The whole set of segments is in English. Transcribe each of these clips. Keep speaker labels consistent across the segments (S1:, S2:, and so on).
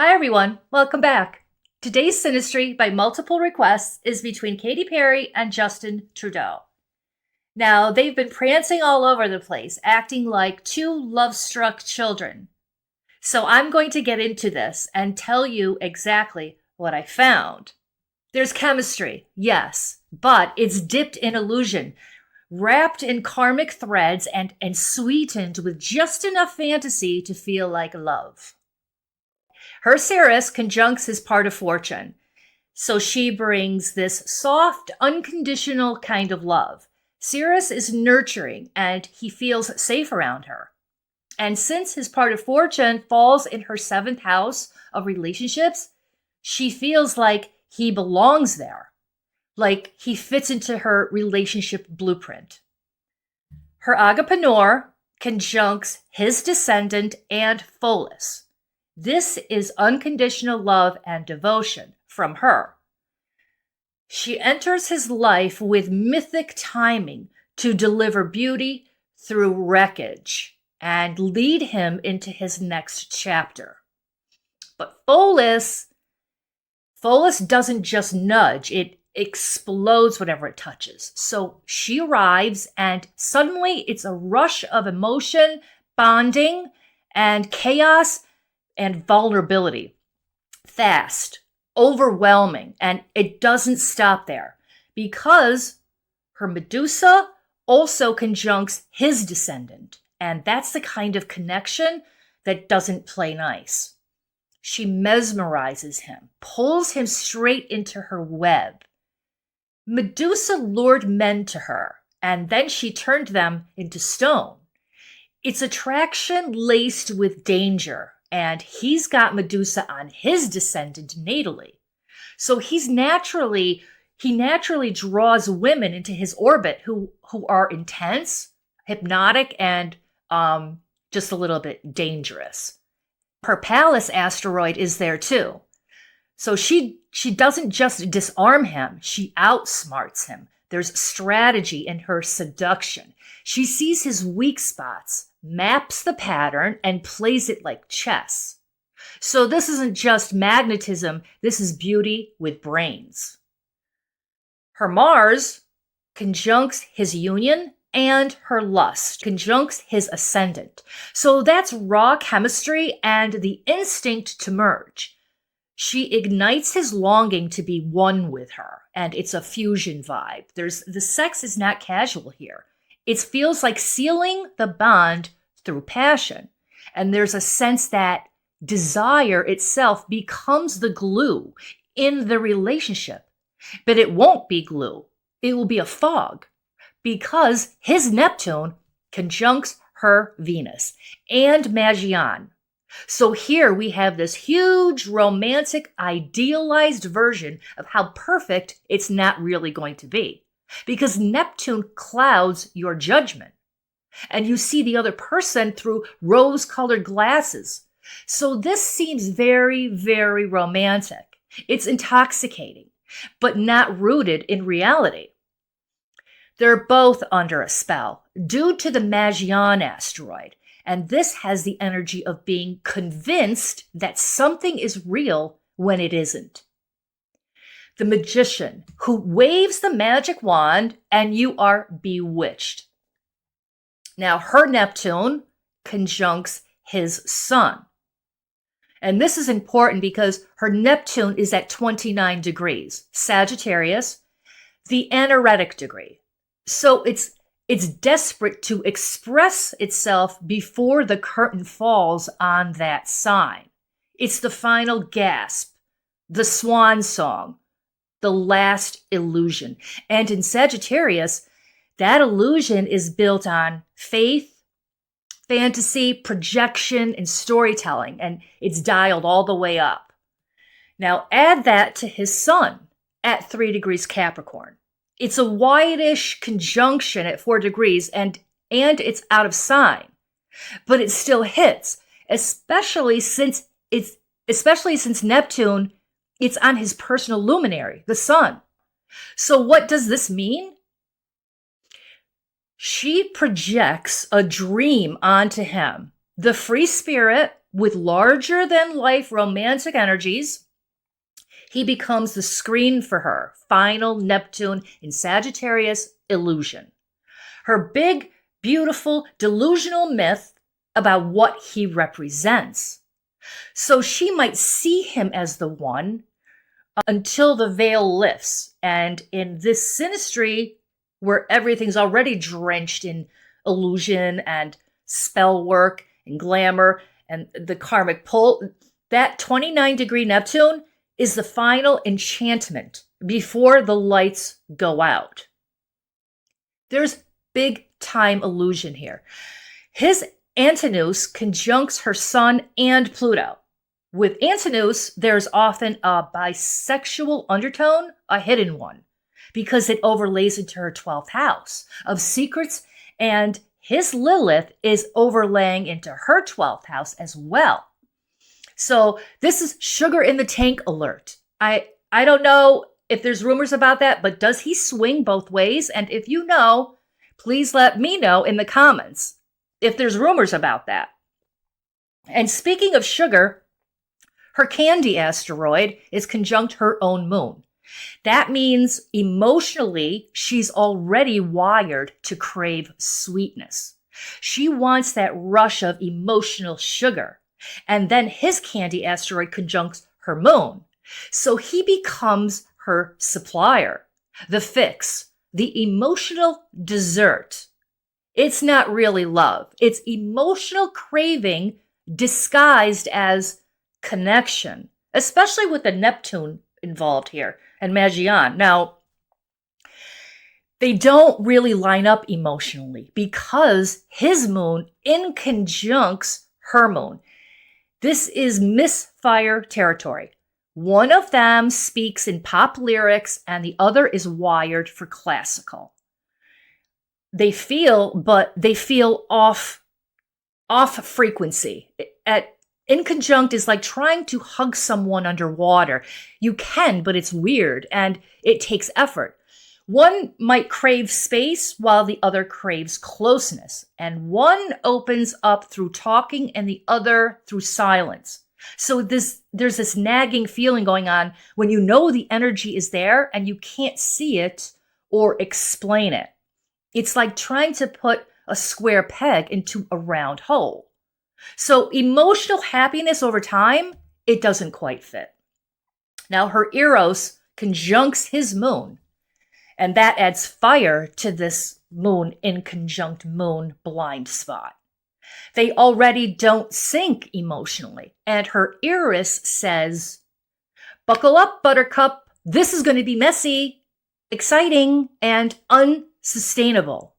S1: Hi everyone, welcome back. Today's Synastry by multiple requests is between Katy Perry and Justin Trudeau. Now, they've been prancing all over the place, acting like two love-struck children. So I'm going to get into this and tell you exactly what I found. There's chemistry, yes, but it's dipped in illusion, wrapped in karmic threads and sweetened with just enough fantasy to feel like love. Her Ceres conjuncts his part of fortune, so she brings this soft, unconditional kind of love. Ceres is nurturing, and he feels safe around her. And since his part of fortune falls in her 7th house of relationships, she feels like he belongs there, like he fits into her relationship blueprint. Her Agapanor conjuncts his descendant and Pholus. This is unconditional love and devotion from her. She enters his life with mythic timing to deliver beauty through wreckage and lead him into his next chapter. But Pholus doesn't just nudge, it explodes whatever it touches. So she arrives and suddenly it's a rush of emotion, bonding, and chaos and vulnerability. Fast, overwhelming, and it doesn't stop there because her Medusa also conjuncts his descendant, and that's the kind of connection that doesn't play nice. She mesmerizes him, pulls him straight into her web. Medusa lured men to her, and then she turned them into stone. It's attraction laced with danger, and he's got Medusa on his descendant natally. So he naturally draws women into his orbit who are intense, hypnotic, and just a little bit dangerous. Her Pallas asteroid is there too. So she doesn't just disarm him, she outsmarts him. There's strategy in her seduction. She sees his weak spots, maps the pattern, and plays it like chess. So this isn't just magnetism, this is beauty with brains. Her Mars conjuncts his union, and her lust conjuncts his ascendant. So that's raw chemistry and the instinct to merge. She ignites his longing to be one with her, and it's a fusion vibe. The sex is not casual here. It feels like sealing the bond through passion. And there's a sense that desire itself becomes the glue in the relationship. But it won't be glue. It will be a fog because his Neptune conjuncts her Venus and Magian. So here we have this huge, romantic, idealized version of how perfect it's not really going to be. Because Neptune clouds your judgment. And you see the other person through rose-colored glasses. So this seems very, very romantic. It's intoxicating, but not rooted in reality. They're both under a spell due to the Magian asteroid. And this has the energy of being convinced that something is real when it isn't. The magician who waves the magic wand and you are bewitched. Now, her Neptune conjuncts his sun. And this is important because her Neptune is at 29 degrees, Sagittarius, the anaretic degree. So it's desperate to express itself before the curtain falls on that sign. It's the final gasp, the swan song, the last illusion. And in Sagittarius, that illusion is built on faith, fantasy, projection, and storytelling, and it's dialed all the way up. Now add that to his sun at 3 degrees Capricorn. It's a whitish conjunction at 4 degrees, and it's out of sign. But it still hits, especially since Neptune, it's on his personal luminary, the sun. So what does this mean? She projects a dream onto him, the free spirit with larger than life romantic energies, he becomes the screen for her final Neptune in Sagittarius illusion. Her big, beautiful, delusional myth about what he represents. So she might see him as the one until the veil lifts. And in this synastry, where everything's already drenched in illusion and spell work and glamour and the karmic pull, that 29-degree Neptune is the final enchantment before the lights go out. There's big time illusion here. His Antinous conjuncts her sun and Pluto. With Antinous, there's often a bisexual undertone, a hidden one, because it overlays into her 12th house of secrets, and his Lilith is overlaying into her 12th house as well. So this is sugar in the tank alert. I don't know if there's rumors about that, but does he swing both ways? And if you know, please let me know in the comments if there's rumors about that. And speaking of sugar, her candy asteroid is conjunct her own moon. That means emotionally, she's already wired to crave sweetness. She wants that rush of emotional sugar. And then his candy asteroid conjuncts her moon. So he becomes her supplier, the fix, the emotional dessert. It's not really love. It's emotional craving disguised as connection, especially with the Neptune involved here and Magian. Now, they don't really line up emotionally because his moon inconjuncts her moon. This is misfire territory. One of them speaks in pop lyrics and the other is wired for classical. They feel off frequency. Inconjunct is like trying to hug someone underwater. You can, but it's weird and it takes effort. One might crave space while the other craves closeness. And one opens up through talking and the other through silence. So there's this nagging feeling going on when you know the energy is there and you can't see it or explain it. It's like trying to put a square peg into a round hole. So emotional happiness over time, it doesn't quite fit. Now her Eros conjuncts his moon, and that adds fire to this moon in conjunct moon blind spot. They already don't sync emotionally, and her Eris says, "Buckle up, Buttercup. This is going to be messy, exciting, and unsustainable."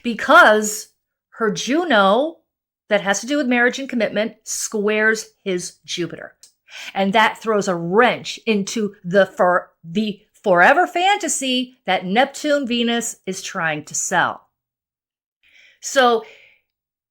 S1: Because her Juno, that has to do with marriage and commitment, squares his Jupiter. And that throws a wrench into the forever fantasy that Neptune Venus is trying to sell. So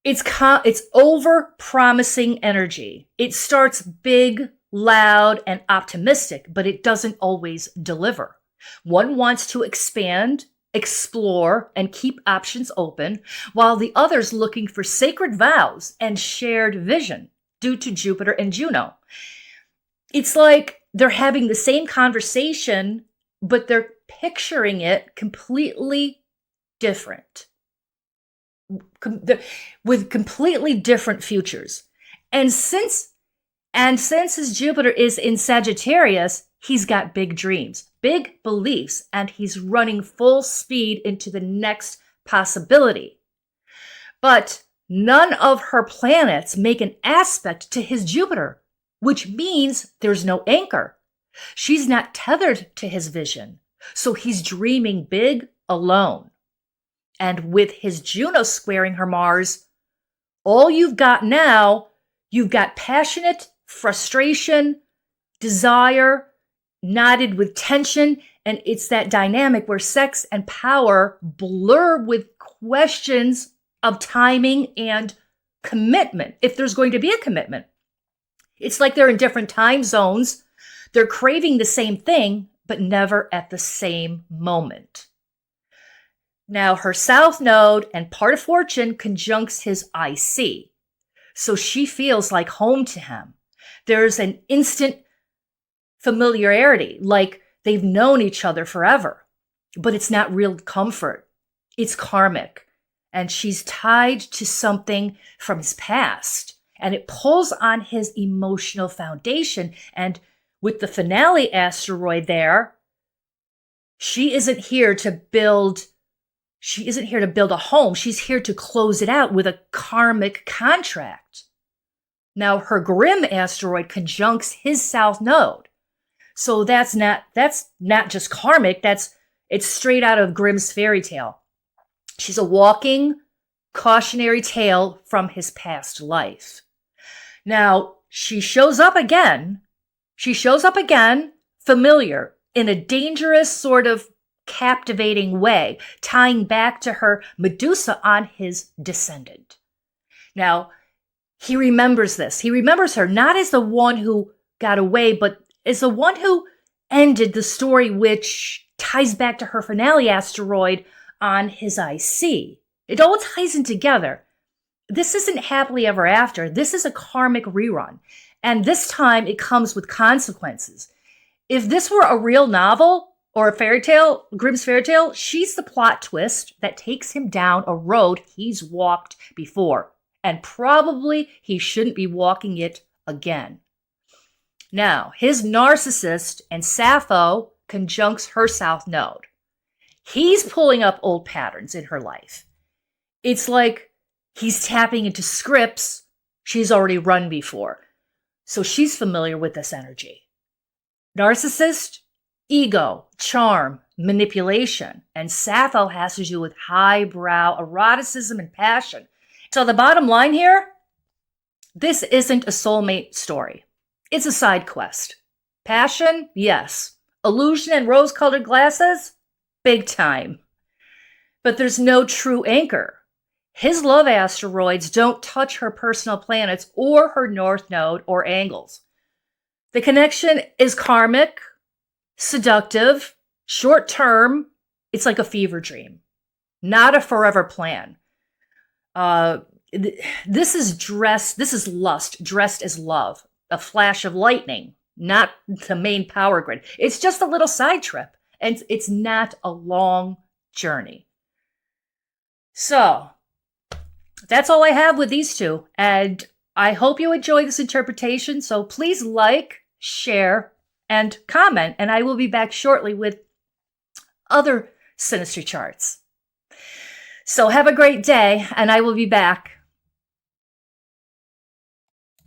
S1: it's over-promising energy. It starts big, loud, and optimistic, but it doesn't always deliver. One wants to expand, explore, and keep options open, while the other's looking for sacred vows and shared vision due to Jupiter and Juno. It's like they're having the same conversation, but they're picturing it completely different, with completely different futures. And since his Jupiter is in Sagittarius, he's got big dreams, big beliefs, and he's running full speed into the next possibility. But none of her planets make an aspect to his Jupiter, which means there's no anchor. She's not tethered to his vision, so he's dreaming big alone. And with his Juno squaring her Mars, all you've got now, you've got passionate frustration, desire, knotted with tension, and it's that dynamic where sex and power blur with questions of timing and commitment, if there's going to be a commitment. It's like they're in different time zones. They're craving the same thing, but never at the same moment. Now, her South Node and part of Fortune conjuncts his IC. So she feels like home to him. There's an instant familiarity, like they've known each other forever, but it's not real comfort. It's karmic. And she's tied to something from his past, and it pulls on his emotional foundation. And with the finale asteroid there, she isn't here to build a home. She's here to close it out with a karmic contract. Now, her Grim asteroid conjuncts his south node. So that's not just karmic, it's straight out of Grimm's fairy tale. She's a walking cautionary tale from his past life. Now, she shows up again. Familiar, in a dangerous sort of captivating way, tying back to her Medusa on his descendant. Now, he remembers this. He remembers her not as the one who got away, but as the one who ended the story, which ties back to her finale asteroid on his IC. It all ties in together. This isn't happily ever after. This is a karmic rerun. And this time it comes with consequences. If this were a real novel or a fairy tale, Grimm's fairy tale, she's the plot twist that takes him down a road he's walked before. And probably he shouldn't be walking it again. Now, his narcissist and Sappho conjuncts her south node. He's pulling up old patterns in her life. It's like he's tapping into scripts she's already run before. So she's familiar with this energy. Narcissist, ego, charm, manipulation. And Sappho has to do with highbrow eroticism and passion. So the bottom line here, this isn't a soulmate story. It's a side quest. Passion, yes. Illusion and rose-colored glasses, big time. But there's no true anchor. His love asteroids don't touch her personal planets or her north node or angles. The connection is karmic, seductive, short-term. It's like a fever dream, not a forever plan. This is lust dressed as love, a flash of lightning, not the main power grid. It's just a little side trip, and it's not a long journey. So that's all I have with these two, and I hope you enjoy this interpretation. So please like, share, and comment, and I will be back shortly with other Synastry charts. So have a great day, and I will be back.